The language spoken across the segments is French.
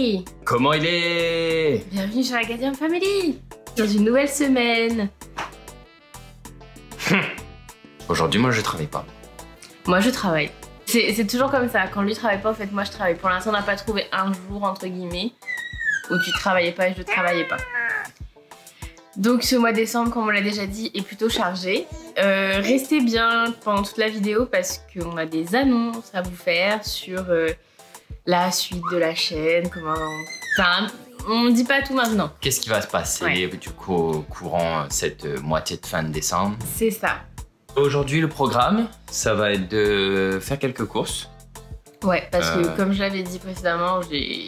Hey! Comment il est? Bienvenue sur la Gadium Family! Dans une nouvelle semaine. Aujourd'hui, moi, je travaille pas. Moi, je travaille. C'est toujours comme ça. Quand lui travaille pas, en fait, moi, je travaille. Pour l'instant, on n'a pas trouvé un jour, entre guillemets, où tu travaillais pas et je travaillais pas. Donc, ce mois de décembre, comme on l'a déjà dit, est plutôt chargé. Restez bien pendant toute la vidéo parce qu'on a des annonces à vous faire sur la suite de la chaîne, comment... Enfin, on ne dit pas tout maintenant. Qu'est-ce qui va se passer du coup courant cette moitié de fin de décembre? C'est ça. Aujourd'hui, le programme, ça va être de faire quelques courses. Ouais, parce que comme je l'avais dit précédemment, j'ai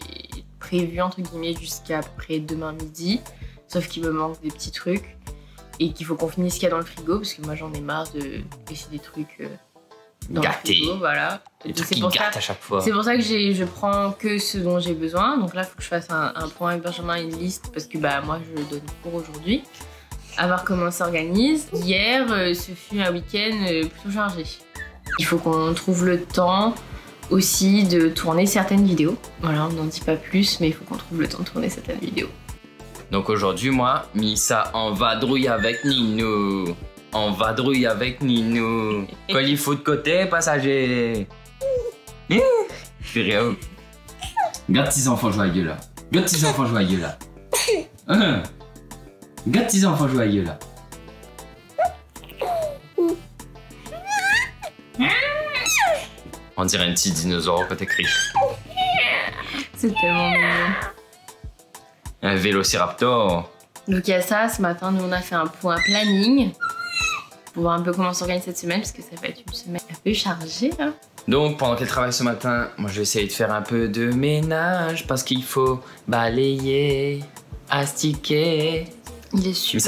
prévu entre guillemets jusqu'à peu près demain midi. Sauf qu'il me manque des petits trucs et qu'il faut qu'on finisse ce qu'il y a dans le frigo parce que moi j'en ai marre de laisser des trucs dans le frigo, voilà. Des trucs qui gâtent à chaque fois. C'est pour ça que je prends que ce dont j'ai besoin. Donc là, il faut que je fasse un point avec Benjamin, une liste parce que bah moi je donne cours aujourd'hui. À voir comment on s'organise. Hier, ce fut un week-end plutôt chargé. Il faut qu'on trouve le temps aussi de tourner certaines vidéos. Voilà, on n'en dit pas plus, mais il faut qu'on trouve le temps de tourner certaines vidéos. Donc aujourd'hui, moi, Missa en vadrouille avec Ninou. En vadrouille avec Ninou. Colis faut de côté, passager. Je fais rien. Regarde tes enfants joyeux là. Regarde tes enfants joyeux là. Regarde tes enfants joyeux là. On dirait un petit dinosaure quand t'écris. C'est tellement mignon. Un vélociraptor. Donc il y a ça, ce matin nous on a fait un point planning pour voir un peu comment on s'organise cette semaine parce que ça va être une semaine un peu chargée hein. Donc pendant qu'elle travaille ce matin, moi je vais essayer de faire un peu de ménage parce qu'il faut balayer, astiquer. Il est super. Mais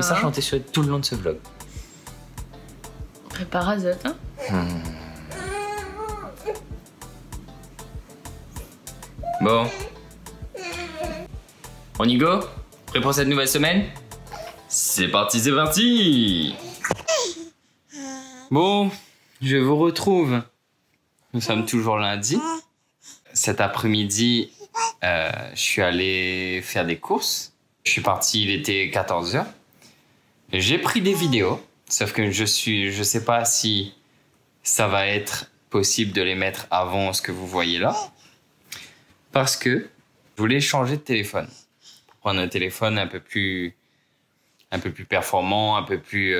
ça chantait sur tout le long de ce vlog. Prépare Azote hein. Bon. On y go? Prêt pour cette nouvelle semaine? C'est parti, c'est parti! Bon, je vous retrouve. Nous sommes toujours lundi. Cet après-midi, je suis allé faire des courses. Je suis parti, il était 14 h. J'ai pris des vidéos, sauf que je sais pas si ça va être possible de les mettre avant ce que vous voyez là. Parce que je voulais changer de téléphone. Prendre un téléphone un peu plus performant, un peu plus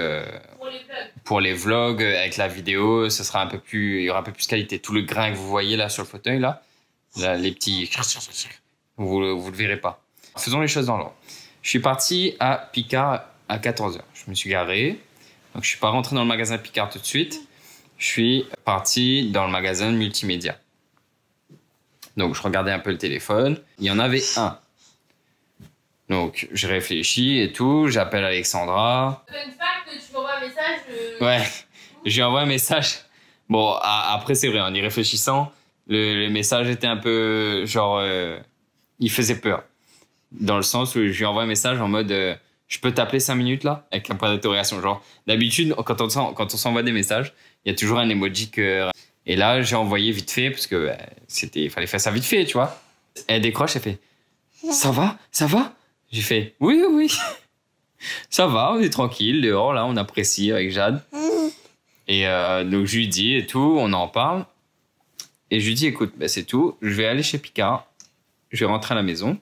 pour les vlogs avec la vidéo, ce sera un peu plus, il y aura un peu plus de qualité. Tout le grain que vous voyez là sur le fauteuil là les petits, vous le verrez pas. Faisons les choses dans l'ordre. Je suis parti à Picard à 14 h. Je me suis garé, donc je suis pas rentré dans le magasin Picard tout de suite. Je suis parti dans le magasin multimédia. Donc je regardais un peu le téléphone, il y en avait un. Donc, je réfléchis et tout, j'appelle Alexandra. Une fact, tu m'envoies un message. Ouais, je lui envoie un message. Bon, après, c'est vrai, en y réfléchissant, le message était un peu, genre, il faisait peur. Dans le sens où je lui envoie un message en mode, je peux t'appeler 5 minutes là? Avec un point d'interrogation. Genre, d'habitude, quand on s'envoie des messages, il y a toujours un emoji cœur. Et là, j'ai envoyé vite fait, parce que il fallait faire ça vite fait, tu vois. Elle décroche, elle fait, ça va? Ça va? J'ai fait oui, oui, ça va, on est tranquille dehors là, on apprécie avec Jade. Et donc je lui dis et tout, on en parle. Et je lui dis écoute, c'est tout, je vais aller chez Picard, je vais rentrer à la maison.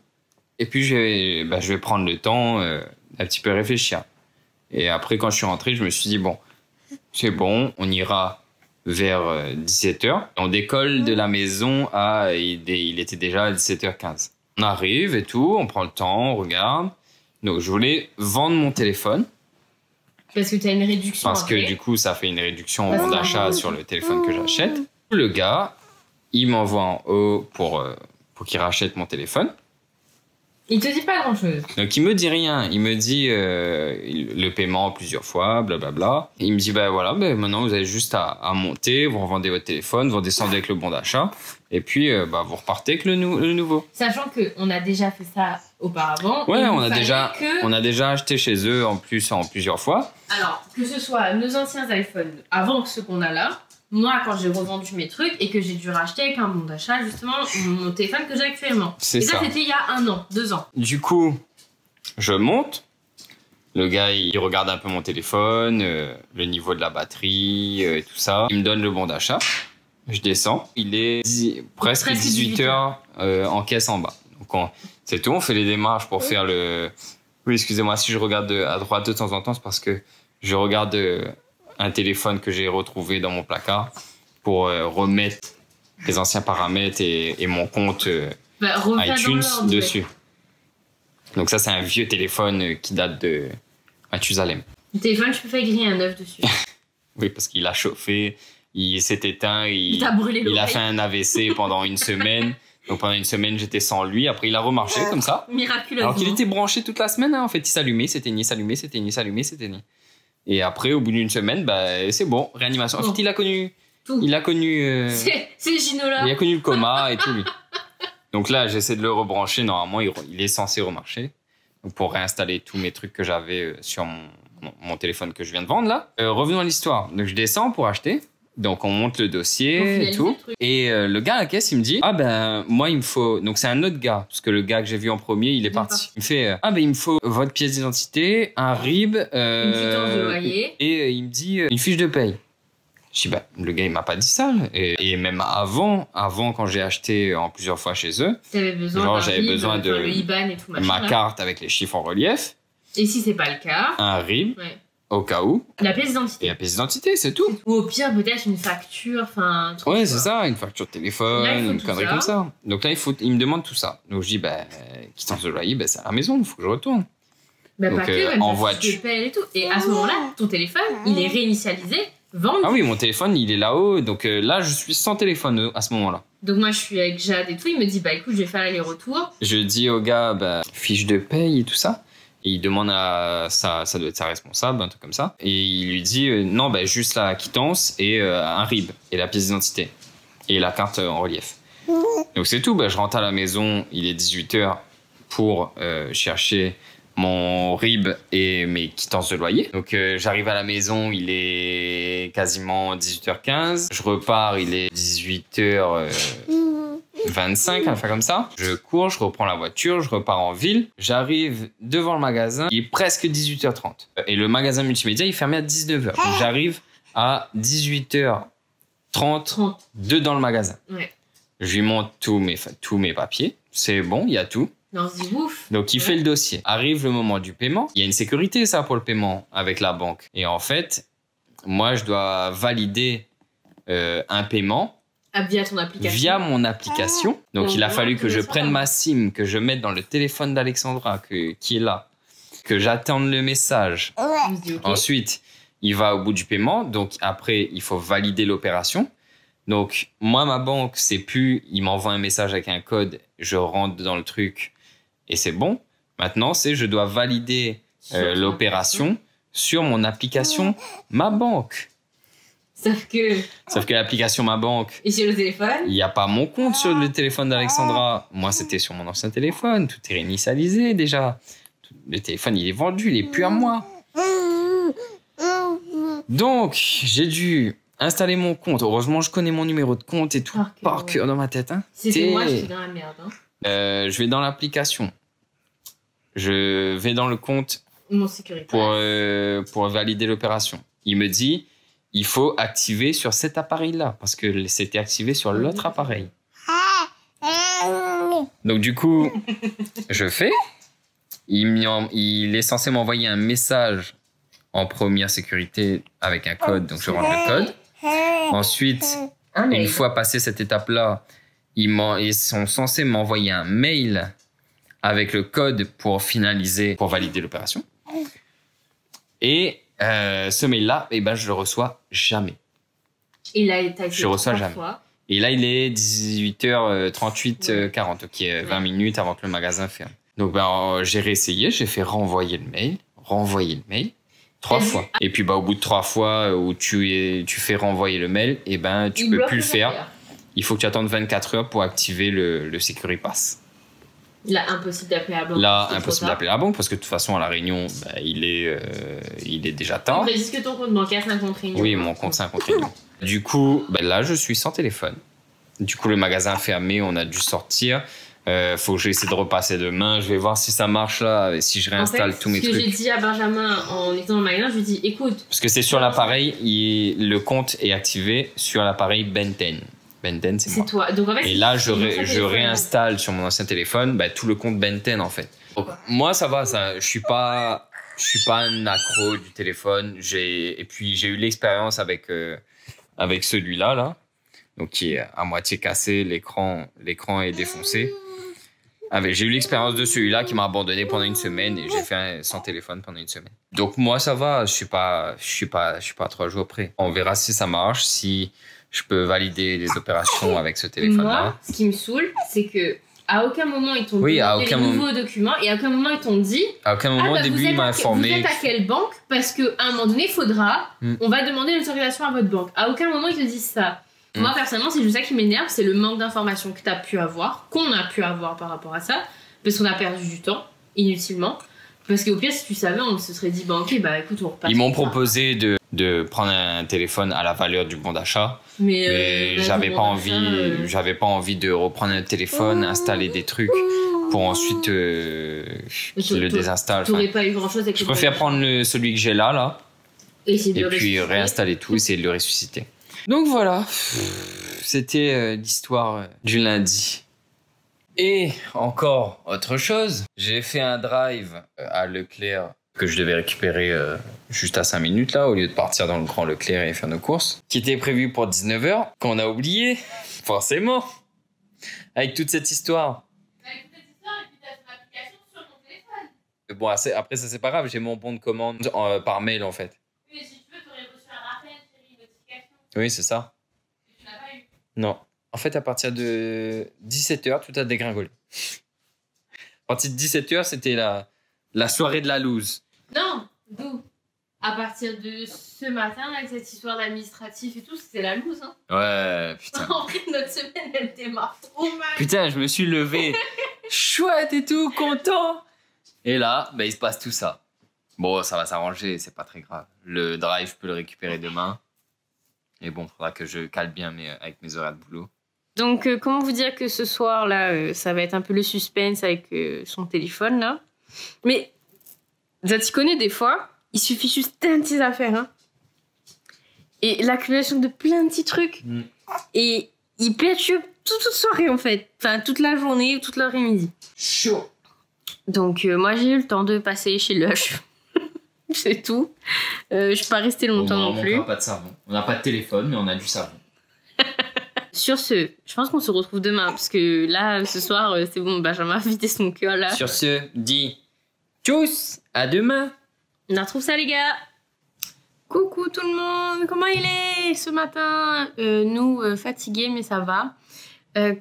Et puis je vais prendre le temps un petit peu réfléchir. Et après quand je suis rentré, je me suis dit bon, c'est bon, on ira vers 17 h. On décolle de la maison il était déjà à 17 h 15. On arrive et tout, on prend le temps, on regarde. Donc, je voulais vendre mon téléphone. Parce que tu as une réduction. Parce que du coup, ça fait une réduction au bon d'achat sur le téléphone que j'achète. Le gars, il m'envoie en haut pour qu'il rachète mon téléphone. Il te dit pas grand-chose. Donc, il me dit rien. Il me dit le paiement plusieurs fois, blablabla. Il me dit, voilà, maintenant, vous avez juste à monter, vous revendez votre téléphone, vous redescendez avec le bon d'achat. Et puis, vous repartez avec le nouveau. Sachant qu'on a déjà fait ça auparavant. Ouais, on a déjà acheté chez eux en plusieurs fois. Alors, que ce soit nos anciens iPhones avant ceux qu'on a là, moi, quand j'ai revendu mes trucs et que j'ai dû racheter avec un bon d'achat, justement, mon téléphone que j'ai actuellement. C'est et ça. c'était il y a 1 an, 2 ans. Du coup, je monte. Le gars, il regarde un peu mon téléphone, le niveau de la batterie et tout ça. Il me donne le bon d'achat. Je descends. Il est presque 18 heures en caisse en bas. Donc, c'est tout. On fait les démarches pour faire le... Oui, excusez-moi, si je regarde à droite de temps en temps, c'est parce que je regarde un téléphone que j'ai retrouvé dans mon placard pour remettre les anciens paramètres et mon compte iTunes dessus. Donc ça, c'est un vieux téléphone qui date de Mathusalem. Le téléphone, je peux faire griller un œuf dessus. Oui, parce qu'il a chauffé, il s'est éteint, il a fait un AVC pendant 1 semaine. Donc pendant 1 semaine, j'étais sans lui. Après, il a remarché comme ça. Miraculeusement. Alors qu'il était branché toute la semaine. Hein. En fait, il s'allumait, s'éteignait, s'allumait, s'éteignait, s'allumait, s'éteignait. Et après, au bout d'1 semaine, bah, c'est bon, réanimation. En fait, il a connu... Tout. Il a connu... C'est Ginola. Il a connu le coma et tout, lui. Donc là, j'essaie de le rebrancher. Normalement, il est censé remarcher. Donc pour réinstaller tous mes trucs que j'avais sur mon téléphone que je viens de vendre, là. Revenons à l'histoire. Donc je descends pour acheter. Donc on monte le dossier et tout. Et le gars à la caisse, il me dit, ah ben, moi, il me faut... Donc c'est un autre gars, parce que le gars que j'ai vu en premier, il est parti. Il me fait, ah ben, il me faut votre pièce d'identité, un RIB... une quittance de loyer. Et il me dit, une fiche de paye. Je dis, bah, le gars, il m'a pas dit ça. Et même avant, quand j'ai acheté en plusieurs fois chez eux, j'avais besoin de le IBAN et tout, ma carte avec les chiffres en relief. Et si c'est pas le cas, un RIB, au cas où. La pièce d'identité. Et la pièce d'identité, c'est tout. Ou au pire, peut-être une facture, enfin... Ouais, c'est ça, une facture de téléphone, là, une connerie comme ça. Donc là, il me demande tout ça. Donc je dis, bah, quittance de loyer, bah, c'est à la maison, il faut que je retourne. Bah, donc, pas que, même en voiture. Et tout. Et à ce moment-là, ton téléphone, il est réinitialisé, vendu. Ah oui, mon téléphone, il est là-haut. Donc là, je suis sans téléphone à ce moment-là. Donc moi, je suis avec Jade et tout. Il me dit, bah écoute, je vais faire l'aller-retour. Je dis au gars, bah, fiche de paye et tout ça. Et il demande à ça doit être sa responsable, un truc comme ça. Et il lui dit, non, bah, juste la quittance et un RIB et la pièce d'identité. Et la carte en relief. Donc c'est tout, bah, je rentre à la maison, il est 18h pour chercher mon RIB et mes quittances de loyer. Donc j'arrive à la maison, il est quasiment 18h15. Je repars, il est 18h25, enfin comme ça. Je cours, je reprends la voiture, je repars en ville. J'arrive devant le magasin, il est presque 18h30. Et le magasin multimédia, il fermait à 19h. Donc j'arrive à 18h30 dedans le magasin. Ouais. Je lui montre tous mes papiers. C'est bon, il y a tout. Non, c'est ouf. Donc, il fait le dossier. Arrive le moment du paiement. Il y a une sécurité, ça, pour le paiement avec la banque. Et en fait, moi, je dois valider un paiement via ton application. Via mon application. Donc, il a fallu que je prenne ma SIM, que je mette dans le téléphone d'Alexandra, qui est là, que j'attende le message. Okay. Ensuite, il va au bout du paiement. Donc, après, il faut valider l'opération. Donc, moi, ma banque, c'est plus, il m'envoie un message avec un code, je rentre dans le truc et c'est bon. Maintenant, c'est je dois valider l'opération sur mon application Ma Banque. Sauf que l'application Ma Banque... Et sur le téléphone, il n'y a pas mon compte sur le téléphone d'Alexandra. Moi, c'était sur mon ancien téléphone. Tout est réinitialisé déjà. Le téléphone, il est vendu, il n'est plus à moi. Donc, j'ai dû... installer mon compte. Heureusement, je connais mon numéro de compte et tout par cœur dans ma tête. Hein. C'était moi, je suis dans la merde. Hein. Je vais dans l'application. Je vais dans le compte Mon sécurité. Pour valider l'opération. Il me dit, il faut activer sur cet appareil-là parce que c'était activé sur l'autre appareil. Donc du coup, je fais. Il est censé m'envoyer un message en première sécurité avec un code. Donc je rentre le code. Ensuite, une fois passé cette étape-là, ils sont censés m'envoyer un mail avec le code pour finaliser, pour valider l'opération. Et ce mail-là, eh ben, je le reçois jamais. Et là, je reçois jamais. Et là, il est 18h38, 40, ok, 20 minutes avant que le magasin ferme. Donc, ben, j'ai réessayé, j'ai fait renvoyer le mail. 3 fois. Et puis, bah, au bout de 3 fois où tu fais renvoyer le mail, et ben, tu peux plus le faire. Il faut que tu attendes 24 heures pour activer le Securipass. Là, impossible d'appeler la banque. Là, impossible d'appeler la banque parce que de toute façon, à La Réunion, bah, il est déjà tard. On précise que ton compte bancaire, c'est un compte Réunion. Oui, mon compte, c'est un compte Réunion. Du coup, ben là, je suis sans téléphone. Du coup, le magasin a fermé, on a dû sortir. Faut que j'essaie de repasser demain. Je vais voir si ça marche là, et si je réinstalle tous mes trucs. Ce que j'ai dit à Benjamin en étant dans le magasin, je lui ai dit écoute. Parce que c'est sur l'appareil, le compte est activé sur l'appareil Ben10. Ben10, c'est moi. C'est toi. Donc, en fait, et là, je réinstalle sur mon ancien téléphone tout le compte Ben10 en fait. Donc, moi, ça va, ça. Je suis pas un accro du téléphone. Et puis, j'ai eu l'expérience avec celui-là, là. Donc, qui est à moitié cassé, l'écran est défoncé. J'ai eu l'expérience de celui-là qui m'a abandonné pendant une semaine et j'ai fait sans téléphone pendant une semaine. Donc moi ça va, je suis pas 3 jours près. On verra si ça marche, si je peux valider les opérations avec ce téléphone-là. Moi, ce qui me saoule, c'est que à aucun moment ils t'ont demandé les nouveaux documents et à aucun moment ils t'ont dit. À aucun moment au début il m'a informé. Vous êtes à quelle banque? Parce qu'à un moment donné, il faudra. On va demander l'autorisation à votre banque. À aucun moment ils te disent ça. Moi, personnellement, c'est juste ça qui m'énerve, c'est le manque d'informations que t'as pu avoir, qu'on a pu avoir par rapport à ça, parce qu'on a perdu du temps, inutilement. Parce qu'au pire, si tu savais, on se serait dit, bah ok, bah écoute, on repasse. Ils m'ont proposé de prendre un téléphone à la valeur du bon d'achat, mais j'avais pas envie de reprendre un téléphone, installer des trucs, pour ensuite le désinstaller. T'aurais pas eu grand-chose avec Je préfère prendre celui que j'ai là, et puis réinstaller tout, essayer de le ressusciter. Donc voilà, c'était l'histoire du lundi. Et encore autre chose, j'ai fait un drive à Leclerc que je devais récupérer juste à 5 minutes là, au lieu de partir dans le grand Leclerc et faire nos courses, qui était prévu pour 19h, qu'on a oublié, forcément, avec toute cette histoire. Avec toute cette histoire, et puis t'as ton application sur ton téléphone. Bon, après ça c'est pas grave, j'ai mon bon de commande par mail en fait. Oui, si tu veux, t'aurais reçu un rappel, une notification. Oui, c'est ça. Et tu l'as pas eu. Non. En fait, à partir de 17h, tout a dégringolé. À partir de 17h, c'était la soirée de la loose. Non, d'où? À partir de ce matin, avec cette histoire d'administratif et tout, c'était la loose, hein. Ouais, putain. En vrai, notre semaine, elle démarre trop mal. Putain, je me suis levé chouette et tout, content. Et là, il se passe tout ça. Bon, ça va s'arranger, c'est pas très grave. Le drive, je peux le récupérer demain. Et bon, il faudra que je cale bien avec mes horaires de boulot. Donc, comment vous dire que ce soir-là, ça va être un peu le suspense avec son téléphone, là. Mais, ça t'y connais des fois, il suffit juste d'un petit affaire, hein. Et l'accumulation de plein de petits trucs. Et il perturbe toute soirée, en fait. Enfin, toute la journée, toute l'après-midi. Chaud. Donc, moi, j'ai eu le temps de passer chez Lush. C'est tout. Je suis pas restée longtemps non plus. On n'a pas de savon. On n'a pas de téléphone, mais on a du savon. Sur ce, je pense qu'on se retrouve demain, parce que là, ce soir, c'est bon, Benjamin a vidé son cœur, là. Sur ce, dis tchuss, à demain. On retrouve ça, les gars. Coucou tout le monde, comment il est ce matin? Nous, fatigués, mais ça va.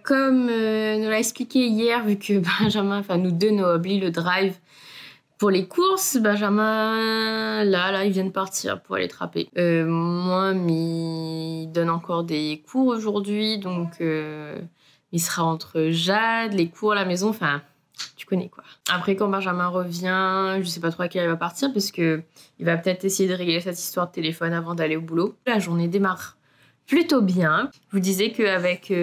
Comme nous l'a expliqué hier, vu que Benjamin, enfin nous deux, nous oublie le drive pour les courses, Benjamin, là, il vient de partir pour aller trapper. Moi, il donne encore des cours aujourd'hui, donc il sera entre Jade, les cours à la maison, enfin, tu connais quoi. Après, quand Benjamin revient, je sais pas trop à quelle heure il va partir, parce que il va peut-être essayer de régler cette histoire de téléphone avant d'aller au boulot. La journée démarre plutôt bien. Je vous disais qu'avec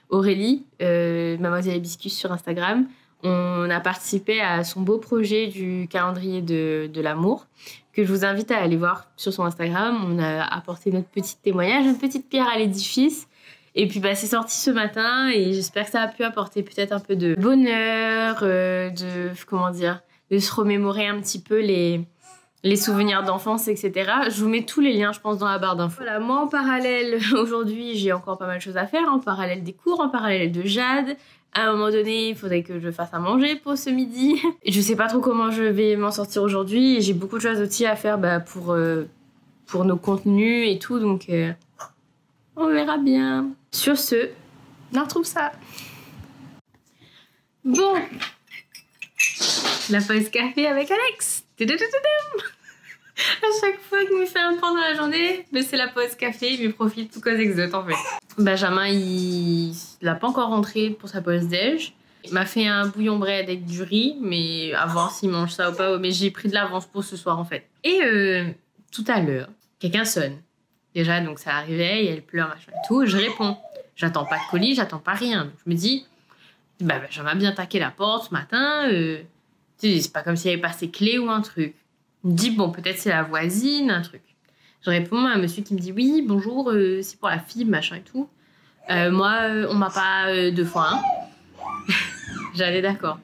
Aurélie, Mademoiselle Hibiscus sur Instagram, on a participé à son beau projet du calendrier de l'amour, que je vous invite à aller voir sur son Instagram. On a apporté notre petit témoignage, une petite pierre à l'édifice. Et puis c'est sorti ce matin et j'espère que ça a pu apporter peut-être un peu de bonheur, de se remémorer un petit peu les souvenirs d'enfance, etc. Je vous mets tous les liens, je pense, dans la barre d'infos. Voilà, moi, en parallèle, aujourd'hui, j'ai encore pas mal de choses à faire, en parallèle des cours, en parallèle de Jade. À un moment donné, il faudrait que je fasse à manger pour ce midi. Et je sais pas trop comment je vais m'en sortir aujourd'hui. Et j'ai beaucoup de choses aussi à faire pour nos contenus et tout, donc on verra bien. Sur ce, on retrouve ça. Bon, la pause café avec Alex. À chaque fois qu'il me fait un pan dans la journée, c'est la pause café, il me profite tout cause exote en fait. Benjamin, il l'a pas encore rentré pour sa pause déj. Il m'a fait un bouillon bread avec du riz, mais à voir s'il mange ça ou pas. Mais j'ai pris de l'avance pour ce soir en fait. Et tout à l'heure, quelqu'un sonne. Déjà, donc ça la réveille, elle pleure, machin et tout. Je réponds. J'attends pas de colis, j'attends pas rien. Donc, je me dis, bah, j'aimerais bien taquer la porte ce matin. C'est pas comme s'il y avait pas ses clés ou un truc. Il me dit, bon, peut-être c'est la voisine, un truc. Je réponds à un monsieur qui me dit, oui, bonjour, c'est pour la fibre, machin et tout. Moi, on m'a pas 2 fois 1. J'allais d'accord.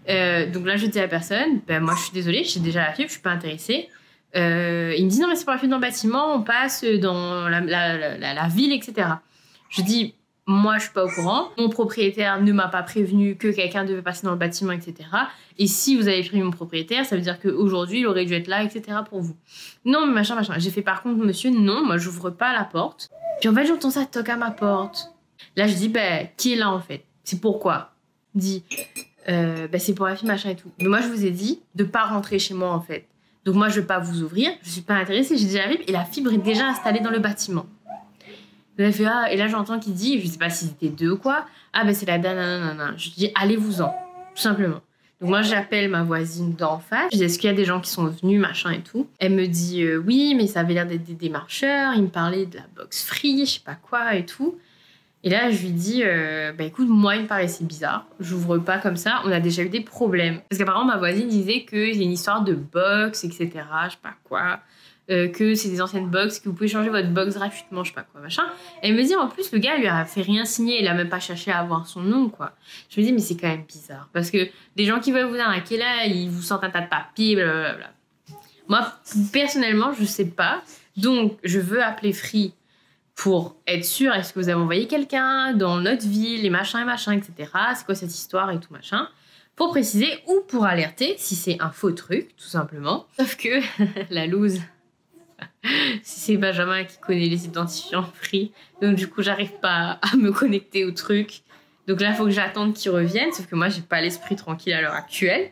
Donc là, je dis à la personne, ben, moi, je suis désolée, j'ai déjà la fibre, je suis pas intéressée. Il me dit, non, mais c'est pour la fibre dans le bâtiment, on passe dans la ville, etc. Je dis, moi, je suis pas au courant. Mon propriétaire ne m'a pas prévenu que quelqu'un devait passer dans le bâtiment, etc. Et si vous avez prévenu mon propriétaire, ça veut dire qu'aujourd'hui, il aurait dû être là, etc. pour vous. Non, mais machin, machin. J'ai fait, par contre, monsieur, non, moi, j'ouvre pas la porte. Puis en fait, j'entends ça toque à ma porte. Là, je dis, ben, qui est là, en fait? C'est pourquoi? Il dit, ben, c'est pour la fille, machin et tout. Mais moi, je vous ai dit de pas rentrer chez moi, en fait. Donc moi, je vais pas vous ouvrir. Je suis pas intéressée, j'ai déjà la fibre. Et la fibre est déjà installée dans le bâtiment. Elle fait, ah, et là j'entends qu'il dit, je sais pas si c'était 2 ou quoi, ah ben c'est la nanana. Je dis, allez-vous-en, tout simplement. Donc moi j'appelle ma voisine d'en face, je dis, est-ce qu'il y a des gens qui sont venus, machin et tout. Elle me dit, oui, mais ça avait l'air d'être des démarcheurs, il me parlait de la box free, je sais pas quoi et tout. Et là je lui dis, bah écoute, moi il me paraissait bizarre, j'ouvre pas comme ça, on a déjà eu des problèmes. Parce qu'apparemment ma voisine disait qu'il y a une histoire de box, etc., je sais pas quoi. Que c'est des anciennes box, que vous pouvez changer votre box gratuitement, je sais pas quoi, machin. Elle me dit, en plus, le gars lui a fait rien signer, il a même pas cherché à avoir son nom, quoi. Je me dis, mais c'est quand même bizarre. Parce que des gens qui veulent vous arnaquer là, ils vous sortent un tas de papiers, blablabla. Moi, personnellement, je sais pas. Donc, je veux appeler Free pour être sûre, est-ce que vous avez envoyé quelqu'un dans notre ville, et machin, etc. C'est quoi cette histoire et tout, machin. Pour préciser ou pour alerter si c'est un faux truc, tout simplement. Sauf que la loose... si c'est Benjamin qui connaît les identifiants Free, donc du coup j'arrive pas à me connecter au truc, donc là il faut que j'attende qu'ils reviennent, sauf que moi j'ai pas l'esprit tranquille à l'heure actuelle,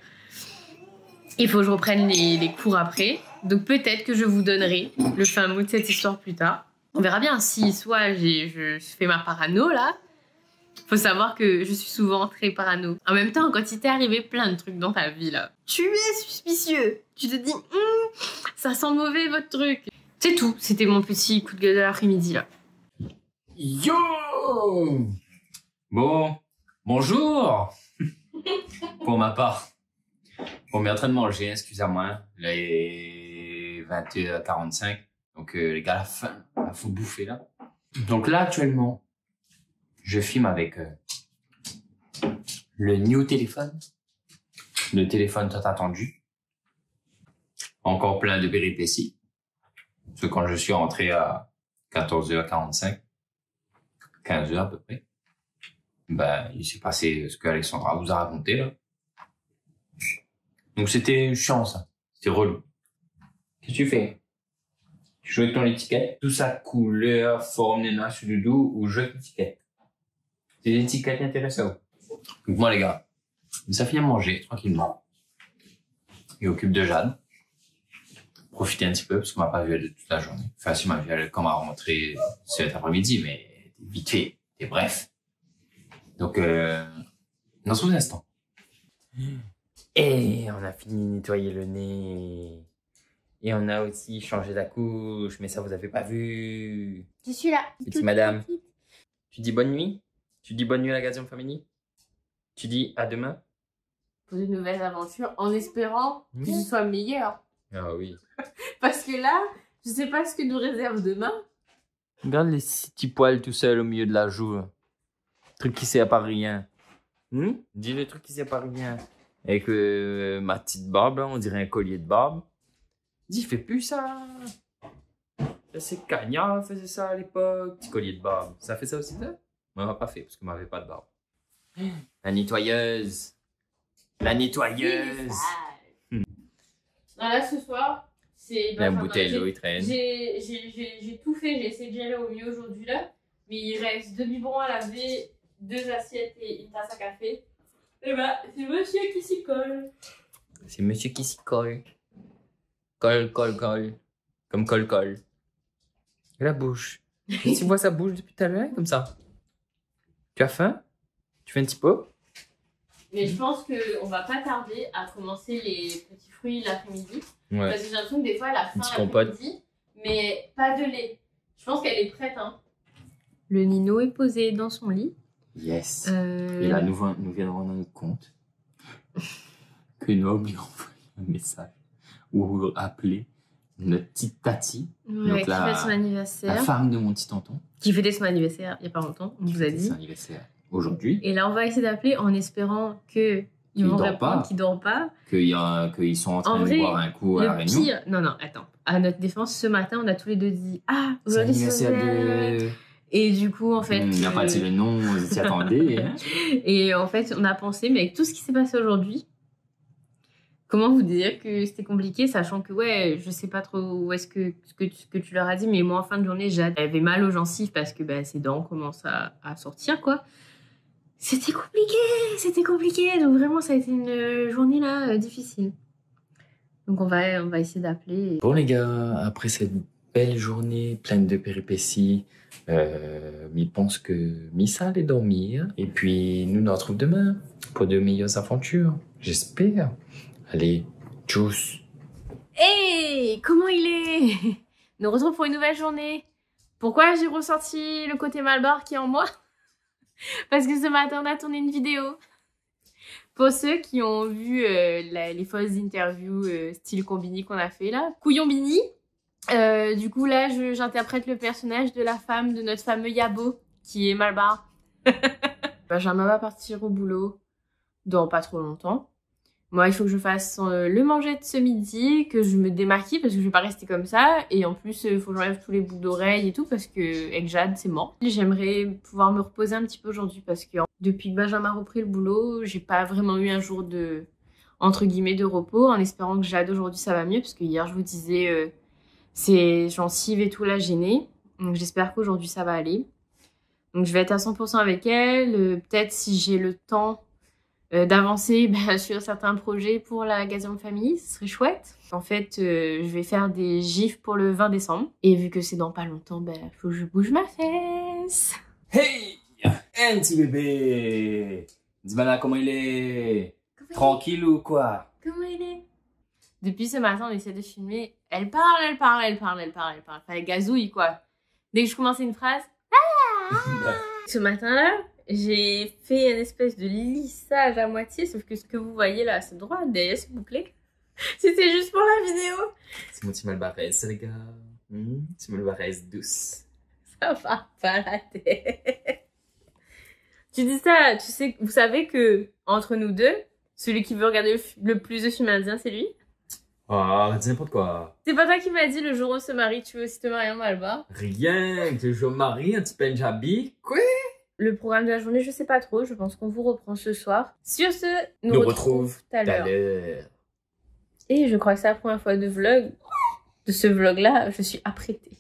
il faut que je reprenne les cours après, donc peut-être que je vous donnerai le fin mot de cette histoire plus tard. On verra bien si soit je fais ma parano là. Faut savoir que je suis souvent très parano. En même temps, quand il t'est arrivé plein de trucs dans ta vie, là, tu es suspicieux. Tu te dis, ça sent mauvais votre truc. C'est tout. C'était mon petit coup de gueule de l'après-midi, là. Yo! Bon, bonjour! Pour ma part. Bon, mais en train de manger, excusez-moi. Là, il est 20h45. Donc, les gars, la faim. Il faut bouffer, là. Donc là, actuellement, je filme avec le new téléphone. Le téléphone tant attendu. Encore plein de péripéties. Parce que quand je suis rentré à 14h45, 15h à peu près, ben, il s'est passé ce que Alexandra vous a raconté, là. Donc c'était chiant, ça. C'était relou. Qu'est-ce que tu fais? Tu joues avec ton étiquette? Tout ça, couleur, forme, nana, doudou, ou jeu avec l'étiquette? C'est des étiquettes intéressantes. Donc moi, les gars, ça finit à manger, tranquillement. Et occupe de Jade. Profiter un petit peu, parce qu'on m'a pas vu elle toute la journée. Enfin, si, on m'a vu elle quand on m'a rentré cet après-midi, mais vite fait, et bref. Donc, dans un instant. Et on a fini de nettoyer le nez. Et on a aussi changé la couche, mais ça vous avez pas vu. Je suis là. Petite madame. Tu dis bonne nuit? Tu dis bonne nuit à la Gazon Family? Tu dis à demain? Pour de nouvelles aventures, en espérant que ce soit meilleur. Ah oui. Parce que là, je sais pas ce que nous réserve demain. Regarde les 6 petits poils tout seuls au milieu de la joue. Truc qui sert à rien. Dis le truc qui sert à rien. Avec ma petite barbe, là, on dirait un collier de barbe. Dis, fais plus ça. C'est Cagnard faisait ça à l'époque. Petit collier de barbe. Ça fait ça aussi, ça? Moi, on m'a pas fait parce qu'on m'avait pas de barbe. La nettoyeuse. La nettoyeuse. Là, ce soir, c'est... La bouteille d'eau, il traîne. J'ai tout fait, j'ai essayé de gérer au mieux aujourd'hui, là. Mais il reste 2 biberons à laver, 2 assiettes et une tasse à café. Et bah, c'est monsieur qui s'y colle. C'est monsieur qui s'y colle. Colle. Comme colle. Et la bouche. Tu vois sa bouche depuis tout à l'heure, comme ça. Tu as faim? Tu fais un petit pot? Mais je pense qu'on va pas tarder à commencer les petits fruits l'après-midi. Ouais. Parce que j'ai l'impression que des fois, elle a faim Petit compote. l'après-midi, mais pas de lait. Je pense qu'elle est prête, hein. Le Nino est posé dans son lit. Yes. Et là, nous viendrons dans notre compte que Noah oublie d'envoyer un message ou appeler notre petite Tati, Ouais, donc qui fête son la anniversaire. femme de mon petit tonton. Qui fêtait son anniversaire il n'y a pas longtemps, on vous a dit. Son anniversaire aujourd'hui. Et là, on va essayer d'appeler en espérant qu'ils vont répondre, qu'ils ne dorment pas. Qu'ils sont en train de vrai, boire un coup à la réunion. Pire... Non, attends. À notre défense, ce matin, on a tous les deux dit « Ah, C'est aujourd'hui c'est l'anniversaire de... Et du coup, en fait... Il n'a pas dit le nom, vous s'y attendez. Et en fait, on a pensé, mais avec tout ce qui s'est passé aujourd'hui, comment vous dire que c'était compliqué, sachant que, ouais, je sais pas trop où est-ce que tu leur as dit, mais moi, en fin de journée, j'avais mal aux gencives parce que bah, ses dents commencent à sortir, quoi. C'était compliqué. Donc vraiment, ça a été une journée, là, difficile. Donc on va essayer d'appeler. Bon, les gars, après cette belle journée pleine de péripéties, je pense que Missa allait dormir. Et puis, nous retrouvons demain pour de meilleures aventures. J'espère. Allez, tchuss. Hey, comment il est? Nous retrouvons pour une nouvelle journée. Pourquoi j'ai ressorti le côté Malbar qui est en moi? Parce que ce matin, on a tourné une vidéo. Pour ceux qui ont vu les fausses interviews style Combini qu'on a fait là, Couillon Bini. Du coup là, j'interprète le personnage de la femme de notre fameux Yabo, qui est Malbar. Benjamin va partir au boulot dans pas trop longtemps. Moi, il faut que je fasse le manger de ce midi, que je me démaquille parce que je vais pas rester comme ça. Et en plus, il faut que j'enlève tous les boucles d'oreilles et tout parce que avec Jade, c'est mort. J'aimerais pouvoir me reposer un petit peu aujourd'hui parce que depuis que Benjamin a repris le boulot, j'ai pas vraiment eu un jour de, entre guillemets, de repos, en espérant que Jade aujourd'hui ça va mieux parce que hier, je vous disais, c'est gencives et tout là gêné. Donc j'espère qu'aujourd'hui ça va aller. Donc je vais être à 100% avec elle. Peut-être si j'ai le temps d'avancer sur certains projets pour la Gazon Family, ce serait chouette. En fait, je vais faire des gifs pour le 20 décembre. Et vu que c'est dans pas longtemps, faut que je bouge ma fesse. Hey, un petit bébé. Dis-moi là comment il est. Tranquille ou quoi? Comment il est? Depuis ce matin, on essaie de filmer. Elle parle. Elle gazouille, quoi. Dès que je commence une phrase... Ce matin-là, j'ai fait une espèce de lissage à moitié, sauf que ce que vous voyez là, c'est droit, derrière c'est bouclé. C'était juste pour la vidéo. C'est mon petit Malbarès, les gars. Petit Malbarès douce. Ça va pas la tête. Tu dis ça, tu sais, vous savez que entre nous deux, celui qui veut regarder le plus de films indiens, c'est lui. Oh, dis n'importe quoi. C'est pas toi qui m'as dit le jour où on se marie, tu veux aussi te marier en Malbar? Rien, que je me marie, un petit Punjabi. Quoi? Le programme de la journée, je sais pas trop. Je pense qu'on vous reprend ce soir. Sur ce, nous retrouve tout à l'heure. Et je crois que c'est la première fois de ce vlog-là, je suis apprêtée.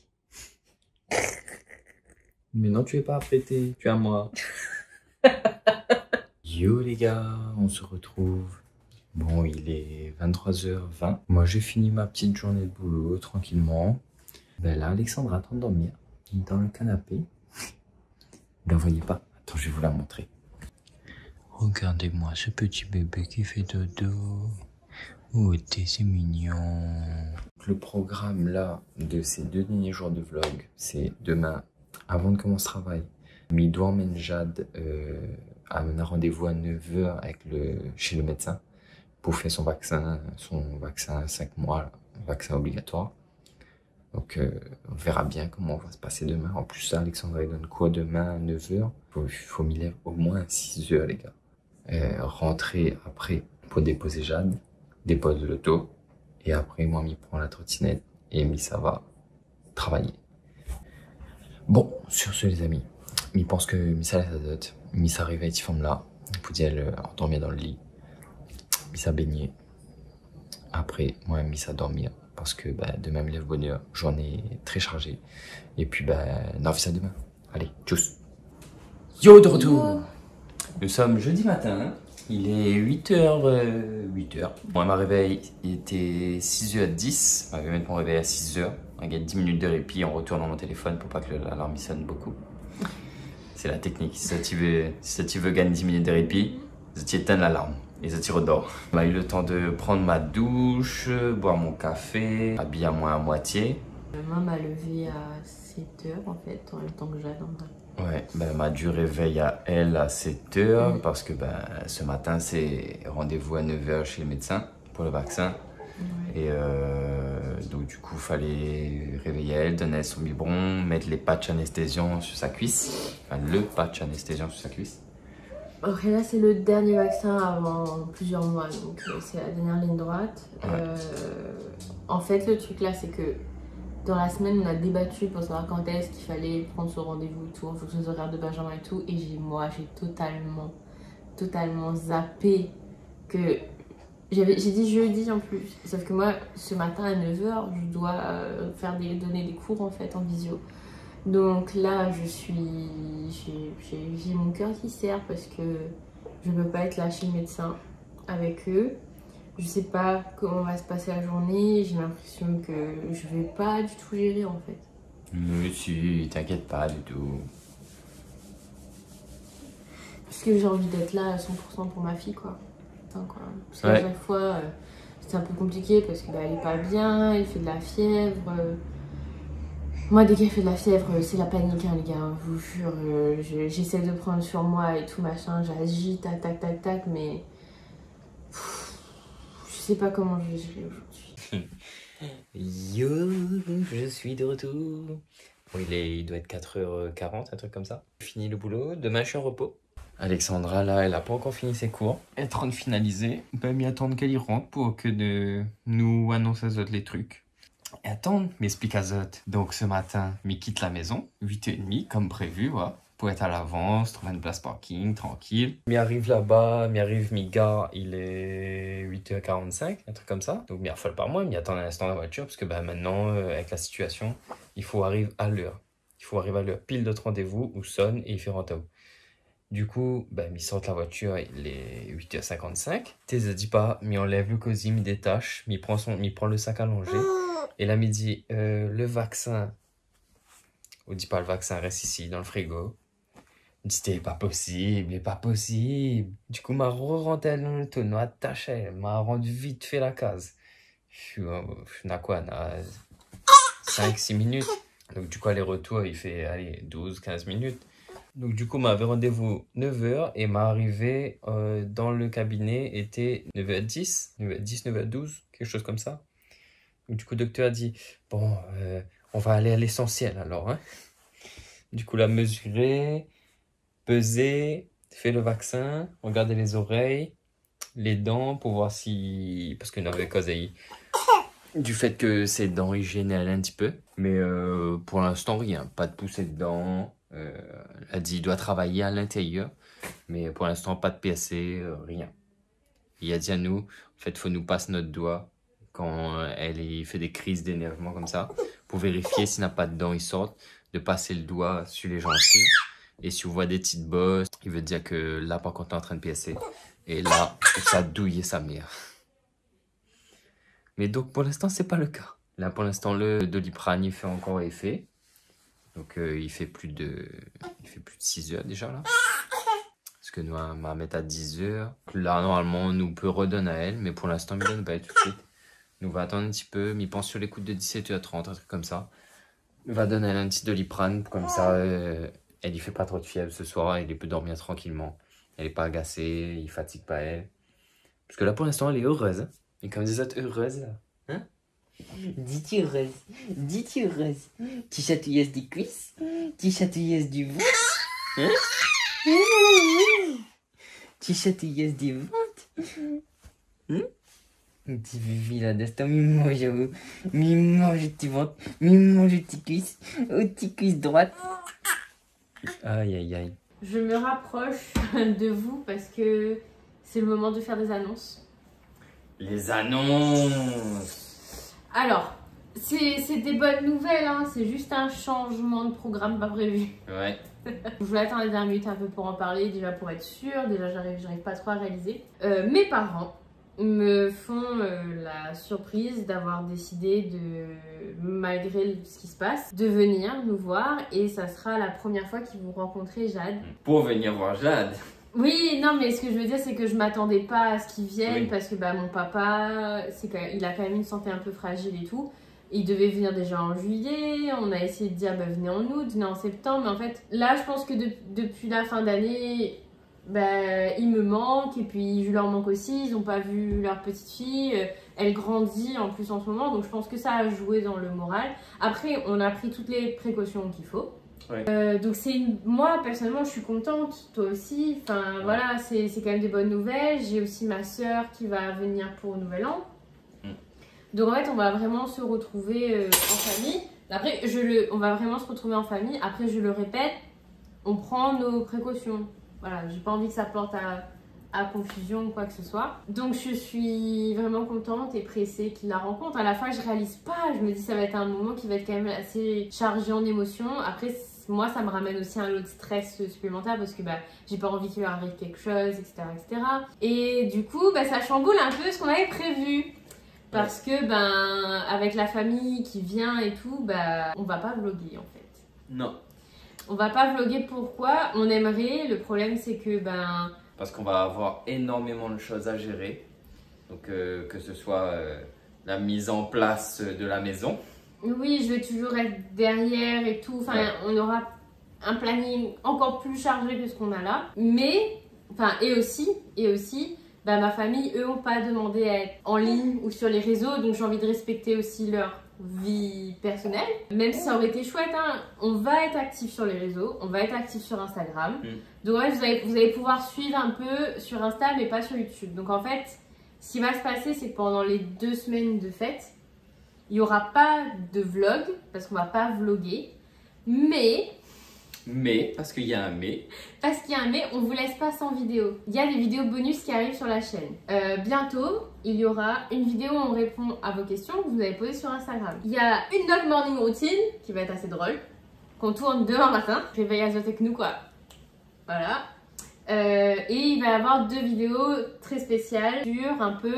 Mais non, tu es pas apprêtée, tu es à moi. Yo les gars, on se retrouve. Bon, il est 23h20. Moi, j'ai fini ma petite journée de boulot tranquillement. Ben là, Alexandra est en train de dormir dans le canapé. Vous la voyez pas? Attends, je vais vous la montrer. Regardez-moi ce petit bébé qui fait dodo. Oh, c'est mignon. Le programme là de ces 2 derniers jours de vlog, c'est demain, avant de commencer le travail. Midou emmène Jade à un rendez-vous à 9h chez le médecin pour faire son vaccin à 5 mois, vaccin obligatoire. Donc, on verra bien comment va se passer demain. En plus, ça, Alexandra, il donne quoi demain à 9h? Il faut m'y lève au moins à 6h, les gars. Rentrer après pour déposer Jade, dépose de l'auto. Et après, moi, m'y prend la trottinette et ça va travailler. Bon, sur ce, les amis, je pense que Missa la dot. Missa réveille, il forme là. Vous dire, elle endormir dans le lit. Missa baigner. Après, moi, Missa dormir. Parce que demain, me lève bonheur. Journée très chargée. Et puis, on fait ça demain. Allez, tchuss. Yo, de retour. Nous sommes jeudi matin. Hein. Il est 8h. Moi, ma réveil, il était 6h10. Je vais mettre mon réveil à 6h. On gagne 10 minutes de répit en retournant mon téléphone pour pas que l'alarme sonne beaucoup. C'est la technique. Si ça tu veux gagner 10 minutes de répit, tu éteins l'alarme. Et ça tire dehors. On a eu le temps de prendre ma douche, boire mon café, habiller à moi à moitié. Maman m'a levée à 7h en fait, en même temps que Jade. Ouais, ben, elle m'a dû réveiller à elle à 7h parce que ben, ce matin, c'est rendez-vous à 9h chez le médecin pour le vaccin. Ouais. Et donc du coup, il fallait réveiller elle, donner son biberon, mettre les patchs anesthésiants sur sa cuisse. Enfin, le patch anesthésiant sur sa cuisse. Après là, c'est le dernier vaccin avant plusieurs mois, donc c'est la dernière ligne droite. Ouais. En fait, le truc là, c'est que dans la semaine, on a débattu pour savoir quand est-ce qu'il fallait prendre ce rendez-vous et tout, en fonction des horaires de Benjamin et tout. Et j'ai totalement zappé que... J'ai dit jeudi en plus. Sauf que moi, ce matin à 9h, je dois donner des cours en fait en visio. Donc là, j'ai mon cœur qui serre parce que je ne peux pas être là chez le médecin avec eux. Je sais pas comment va se passer la journée, j'ai l'impression que je vais pas du tout gérer en fait. Mais si, t'inquiète pas du tout. Parce que j'ai envie d'être là à 100% pour ma fille quoi. Enfin, quoi. Parce qu'à chaque fois, c'est un peu compliqué parce que elle est pas bien, elle fait de la fièvre. Moi, dès qu'elle fait de la fièvre, c'est la panique, hein, les gars, je vous jure. J'essaie de prendre sur moi et tout machin, j'agis, tac, tac, tac, tac, mais... je sais pas comment je vais gérer aujourd'hui. Yo, je suis de retour. Bon, il doit être 4h40, un truc comme ça. Fini le boulot, demain je suis en repos. Alexandra, là, elle a pas encore fini ses cours. Elle est en train de finaliser. On peut m'y attendre qu'elle y rentre pour que nous annonce à Zot les trucs. Et attends, m'explique à Zot. Donc ce matin, m'y quitte la maison, 8h30, comme prévu, voilà. Pour être à l'avance, trouver une place parking, tranquille. M'y arrive là-bas, m'y gare, il est 8h45, un truc comme ça. Donc m'y affole par moi, m'y attend un instant la voiture, parce que ben, maintenant, avec la situation, il faut arriver à l'heure. Il faut arriver à l'heure pile de rendez-vous où sonne et il fait rentable. Du coup, ben, m'y sort la voiture, il est 8h55. T'es dit pas, m'y enlève le cosy, m'y détache, m'y prend le sac à langer. Et là, m'y dit, le vaccin, on dit pas le vaccin, reste ici, dans le frigo. C'était pas possible, pas possible. Du coup, m'a re-rentré dans le tonneau, attaché, m'a rendu vite fait la case. Je suis à quoi, 5-6 minutes. Donc, du coup, aller-retour, il fait, allez, 12-15 minutes. Donc, du coup, m'avait rendez-vous 9h et m'a arrivé dans le cabinet, était 9h10, 9h12, quelque chose comme ça. Donc, du coup, le docteur a dit, bon, on va aller à l'essentiel alors, hein. Du coup, la mesurer, peser, fait le vaccin, regarder les oreilles, les dents pour voir si... Parce qu'on avait causé du fait que ses dents hygiénaient un petit peu. Mais pour l'instant, rien. Pas de poussée de dents. Elle a dit qu'il doit travailler à l'intérieur. Mais pour l'instant, pas de PSC, rien. Il a dit à nous, en fait, il faut nous passer notre doigt quand elle fait des crises d'énervement comme ça. Pour vérifier s'il n'a pas de dents, il sort, de passer le doigt sur les gencives. Et si on voit des petites bosses, il veut dire que là, par contre, t'es en train de PSC. Et là, ça a douillé sa mère. Mais donc, pour l'instant, c'est pas le cas. Là, pour l'instant, le Doliprane, il fait encore effet. Donc, il fait plus de 6 heures déjà, là. Parce que nous, on va mettre à 10 heures. Là, normalement, on nous peut redonner à elle. Mais pour l'instant, il ne donne pas tout de suite. Nous, on va attendre un petit peu. Mais il pense sur les coups de 17h30, un truc comme ça. On va donner à elle un petit Doliprane. Comme ça... elle y fait pas trop de fièvre ce soir, elle peut dormir tranquillement. Elle est pas agacée, il fatigue pas elle. Parce que là pour l'instant elle est heureuse. Hein. Et comme des autres heureuses là. Hein? Dis-tu heureuse? Dis-tu heureuse? Tu chatouilles des cuisses? Tu chatouilles du ventre? Hein? Tu chatouilles du ventre? Hein? Petit vivi là d'instant, mi mange tes ventre, mi mange tes cuisses, aux tes cuisses droites. Aïe aïe aïe. Je me rapproche de vous parce que c'est le moment de faire des annonces. Les annonces. Alors, c'est des bonnes nouvelles, hein. C'est juste un changement de programme pas prévu. Ouais. Je voulais attendre les dernières minutes un peu pour en parler, déjà pour être sûre, déjà j'arrive pas trop à réaliser. Mes parents me font la surprise d'avoir décidé de, malgré ce qui se passe, de venir nous voir et ça sera la première fois qu'ils vont rencontrer Jade. Pour venir voir Jade. Oui, non, mais ce que je veux dire, c'est que je m'attendais pas à ce qu'ils viennent parce que bah, mon papa, il a quand même une santé un peu fragile et tout. Il devait venir déjà en juillet, on a essayé de dire bah, venez en août, venez en septembre, mais en fait là je pense que depuis la fin d'année, bah, ils me manquent et puis je leur manque aussi, ils n'ont pas vu leur petite fille, elle grandit en plus en ce moment, donc je pense que ça a joué dans le moral. Après on a pris toutes les précautions qu'il faut. Ouais. Donc moi personnellement je suis contente, toi aussi, enfin ouais. Voilà, c'est quand même des bonnes nouvelles. J'ai aussi ma soeur qui va venir pour Nouvel An. Donc en fait, on va vraiment se retrouver en famille. Après, on va vraiment se retrouver en famille. Après, je le répète, on prend nos précautions. Voilà, j'ai pas envie que ça porte à confusion ou quoi que ce soit. Donc je suis vraiment contente et pressée qu'il la rencontre. À la fois, je réalise pas. Je me dis ça va être un moment qui va être quand même assez chargé en émotions. Après, moi, ça me ramène aussi un lot de stress supplémentaire parce que bah, j'ai pas envie qu'il lui arrive quelque chose, etc., etc. Et du coup, bah, ça chamboule un peu ce qu'on avait prévu. Parce que, ben, avec la famille qui vient et tout, ben, on va pas vlogger en fait. Non. On va pas vlogger, pourquoi? On aimerait, le problème c'est que, ben... Parce qu'on va avoir énormément de choses à gérer. Donc, que ce soit la mise en place de la maison. Oui, je vais toujours être derrière et tout. Enfin, ouais. On aura un planning encore plus chargé que ce qu'on a là. Mais, enfin, et aussi... Bah, ma famille, eux, n'ont pas demandé à être en ligne ou sur les réseaux, donc j'ai envie de respecter aussi leur vie personnelle. Même si ça aurait été chouette, hein, on va être actif sur les réseaux, on va être actif sur Instagram. Donc ouais, vous allez pouvoir suivre un peu sur Insta, mais pas sur YouTube. Donc en fait, ce qui va se passer, c'est que pendant les 2 semaines de fête, il n'y aura pas de vlog, parce qu'on va pas vlogger, mais, parce qu'il y a un mais. Parce qu'il y a un mais, on vous laisse pas sans vidéo. Il y a des vidéos bonus qui arrivent sur la chaîne. Bientôt, il y aura une vidéo où on répond à vos questions que vous avez posées sur Instagram. Il y a une note morning routine qui va être assez drôle, qu'on tourne demain matin. Réveil avec nous quoi. Voilà. Et il va y avoir 2 vidéos très spéciales sur un peu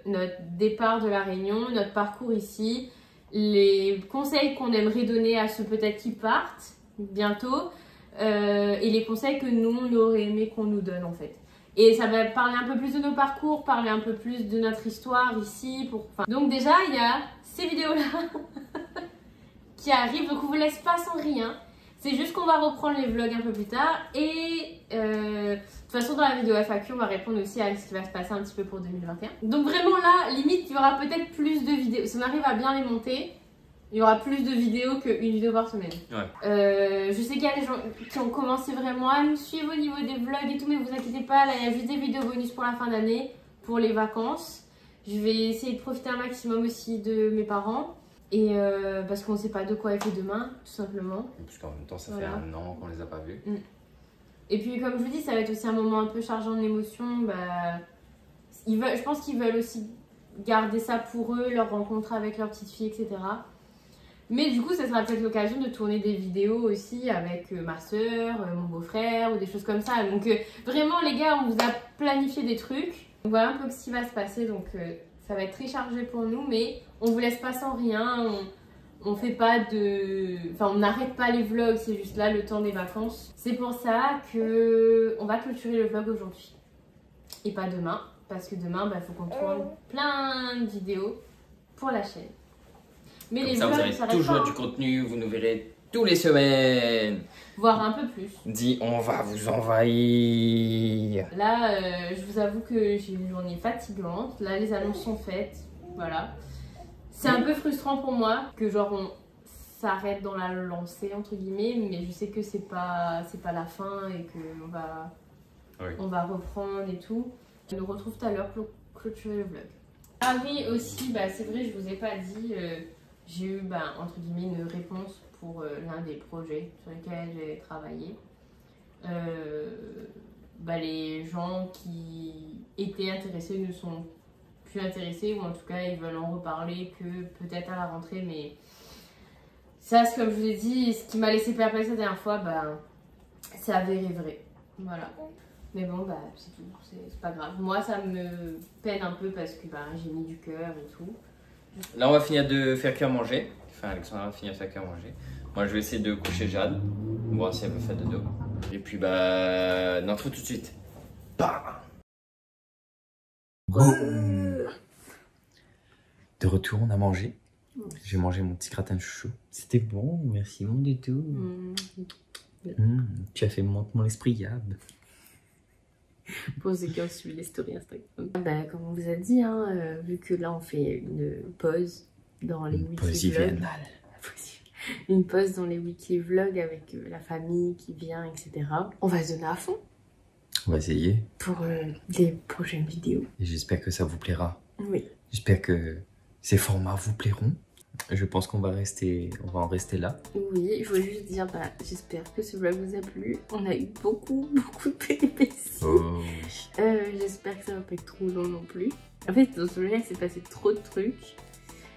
notre départ de la Réunion, notre parcours ici, les conseils qu'on aimerait donner à ceux peut-être qui partent bientôt et les conseils que nous on aurait aimé qu'on nous donne en fait. Et ça va parler un peu plus de nos parcours, parler un peu plus de notre histoire ici. Donc déjà il y a ces vidéos là qui arrivent, donc on vous laisse pas sans rien. C'est juste qu'on va reprendre les vlogs un peu plus tard et de toute façon dans la vidéo FAQ on va répondre aussi à ce qui va se passer un petit peu pour 2021. Donc vraiment là, limite il y aura peut-être plus de vidéos. Si on arrive à bien les monter, il y aura plus de vidéos qu'une vidéo par semaine. Ouais. Je sais qu'il y a des gens qui ont commencé vraiment à nous suivre au niveau des vlogs et tout, mais vous inquiétez pas, là il y a juste des vidéos bonus pour la fin d'année, pour les vacances. Je vais essayer de profiter un maximum aussi de mes parents. Et parce qu'on ne sait pas de quoi est fait demain, tout simplement. Parce qu'en même temps, ça fait 1 an qu'on les a pas vus. Et puis, comme je vous dis, ça va être aussi un moment un peu chargé en émotions. Bah, je pense qu'ils veulent aussi garder ça pour eux, leur rencontre avec leur petite fille, etc. Mais du coup, ça sera peut-être l'occasion de tourner des vidéos aussi avec ma soeur, mon beau-frère ou des choses comme ça. Donc, vraiment, les gars, on vous a planifié des trucs. Donc, voilà un peu ce qui va se passer. Donc, ça va être très chargé pour nous, mais on vous laisse pas sans rien. On fait pas de... Enfin, on n'arrête pas les vlogs, c'est juste là le temps des vacances. C'est pour ça que on va clôturer le vlog aujourd'hui. Et pas demain, parce que demain, il faut qu'on tourne plein de vidéos pour la chaîne. Mais comme les ça, vlogs, vous avez toujours du contenu, vous nous verrez tous les semaines. Voire un peu plus. Dis, on va vous envahir. Là, je vous avoue que j'ai une journée fatigante. Là, les annonces sont faites. Voilà. C'est un peu frustrant pour moi que genre on s'arrête dans la lancée entre guillemets, mais je sais que c'est pas la fin et que on va reprendre et tout. Je nous retrouve tout à l'heure pour clôturer le vlog. Ah oui aussi, bah c'est vrai, je vous ai pas dit, j'ai eu entre guillemets une réponse pour l'un des projets sur lesquels j'ai travaillé. Les gens qui étaient intéressés ne sont plus intéressés, ou en tout cas ils veulent en reparler que peut-être à la rentrée, mais ça, comme je vous ai dit, ce qui m'a laissé perplexe la dernière fois, c'est avéré vrai. Voilà. Mais bon, c'est tout, c'est pas grave. Moi ça me peine un peu parce que j'ai mis du cœur et tout. Là on va finir de faire cuire manger. Enfin Alexandra va finir de faire cuire manger. Moi je vais essayer de coucher Jade, voir si elle veut faire dodo. Et puis on entre tout de suite. Bam. De retour, on a mangé. J'ai mangé mon petit gratin de chouchou. C'était bon, merci mon détour. Tu as fait monter mon esprit, Gab. Pour ceux qui ont suivi les stories Instagram. Bah, comme on vous a dit, hein, vu que là on fait une pause dans les weekly vlogs. Une pause dans les weekly vlogs avec la famille qui vient, etc. On va se donner à fond. On va essayer. Pour les prochaines vidéos. Et j'espère que ça vous plaira. Oui. J'espère que ces formats vous plairont. Je pense qu'on va en rester là. Oui, je voulais juste dire, bah, j'espère que ce vlog vous a plu. On a eu beaucoup de péripéties. Oh oui. J'espère que ça va pas être trop long non plus. En fait, dans ce vlog, il s'est passé trop de trucs.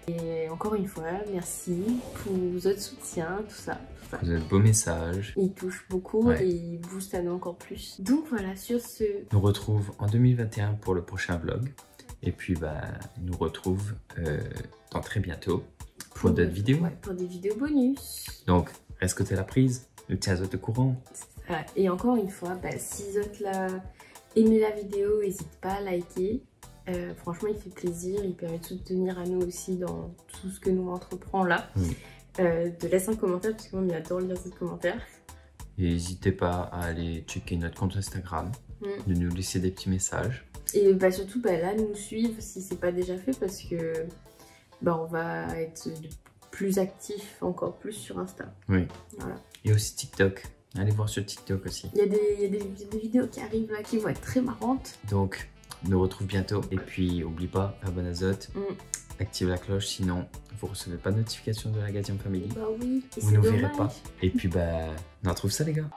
Et encore une fois, merci pour votre soutien, tout ça. Vous avez de beaux messages. Il touche beaucoup et il booste à nous encore plus. Donc voilà, sur ce... On nous retrouve en 2021 pour le prochain vlog. Et puis, bah, nous retrouve dans très bientôt pour d'autres vidéos. Ouais, pour des vidéos bonus. Donc, reste côté la prise, nous tiens au courant. Voilà. Et encore une fois, bah, si vous êtes là, aimez la vidéo, n'hésitez pas à liker. Franchement, il fait plaisir, il permet de soutenir à nous aussi dans tout ce que nous entreprenons là. De laisser un commentaire, parce que moi, j'adore lire ces commentaires. Et n'hésitez pas à aller checker notre compte Instagram, de nous laisser des petits messages. Et bah, surtout, bah, là, nous suivre si c'est pas déjà fait, parce que bah, on va être plus actifs, encore plus sur Insta. Oui. Voilà. Et aussi TikTok. Allez voir sur TikTok aussi. Il y a des vidéos qui arrivent là qui vont être très marrantes. Donc, on nous retrouve bientôt. Et puis, oublie pas, abonne à Zot, active la cloche, sinon vous recevez pas de notification de la Gadium Family. Bah oui, vous ne verrez pas. Et puis, bah, on retrouve ça les gars.